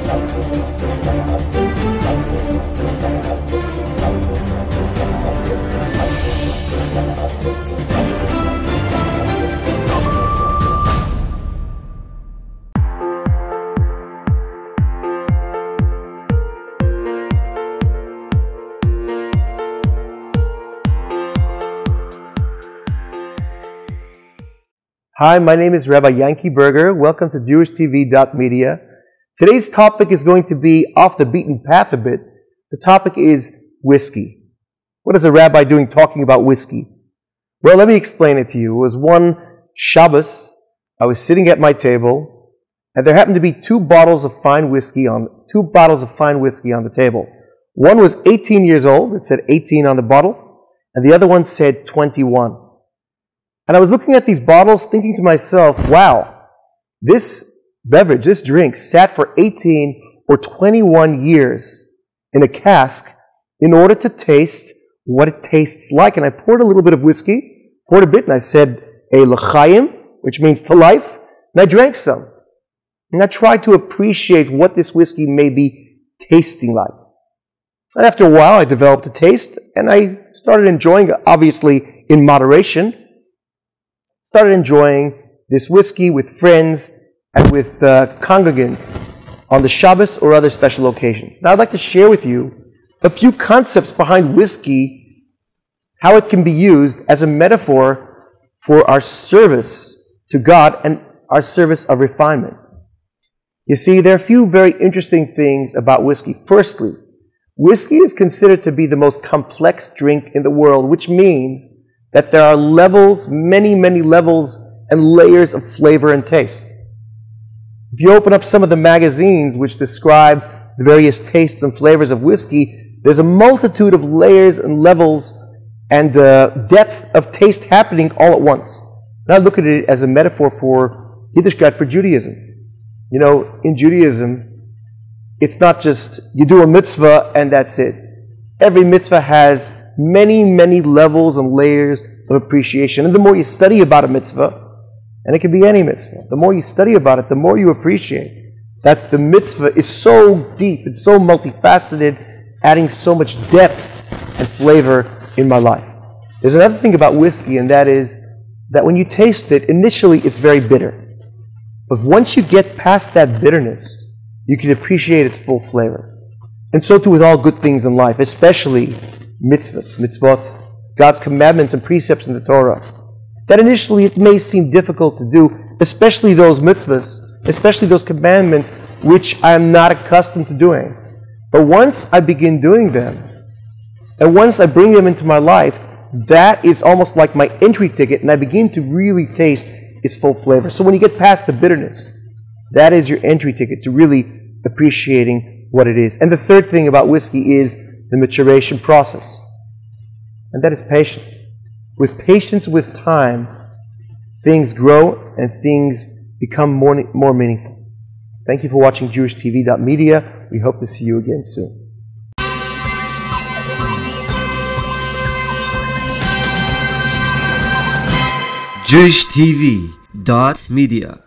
Hi, my name is Rabbi Yankee Berger. Welcome to JewishTV.media. Today's topic is going to be off the beaten path a bit. The topic is whiskey. What is a rabbi doing talking about whiskey? Well, let me explain it to you. It was one Shabbos. I was sitting at my table, and there happened to be two bottles of fine whiskey on the table. One was 18 years old. It said 18 on the bottle, and the other one said 21. And I was looking at these bottles thinking to myself, wow, this beverage, this drink sat for 18 or 21 years in a cask in order to taste what it tastes like. And I poured a little bit of whiskey, poured a bit, and I said, a l'chaim, which means to life, and I drank some. And I tried to appreciate what this whiskey may be tasting like. And after a while, I developed a taste, and I started enjoying it, obviously in moderation. Started enjoying this whiskey with friends and with congregants on the Shabbos or other special occasions. Now I'd like to share with you a few concepts behind whiskey, how it can be used as a metaphor for our service to God and our service of refinement. You see, there are a few very interesting things about whiskey. Firstly, whiskey is considered to be the most complex drink in the world, which means that there are levels, many levels and layers of flavor and taste. If you open up some of the magazines which describe the various tastes and flavors of whiskey, there's a multitude of layers and levels and depth of taste happening all at once. And I look at it as a metaphor for Yiddishkeit, for Judaism. You know, in Judaism, it's not just you do a mitzvah and that's it. Every mitzvah has many levels and layers of appreciation. And the more you study about a mitzvah, and it can be any mitzvah, the more you study about it, the more you appreciate that the mitzvah is so deep, it's so multifaceted, adding so much depth and flavor in my life. There's another thing about whiskey, and that is that when you taste it, initially it's very bitter. But once you get past that bitterness, you can appreciate its full flavor. And so too with all good things in life, especially mitzvot, God's commandments and precepts in the Torah. That initially it may seem difficult to do, especially those mitzvahs, especially those commandments which I am not accustomed to doing. But once I begin doing them, and once I bring them into my life, that is almost like my entry ticket, and I begin to really taste its full flavor. So when you get past the bitterness, that is your entry ticket to really appreciating what it is. And the third thing about whiskey is the maturation process. And that is patience. With patience, with time, things grow and things become more meaningful. Thank you for watching JewishTV.media. We hope to see you again soon. JewishTV.media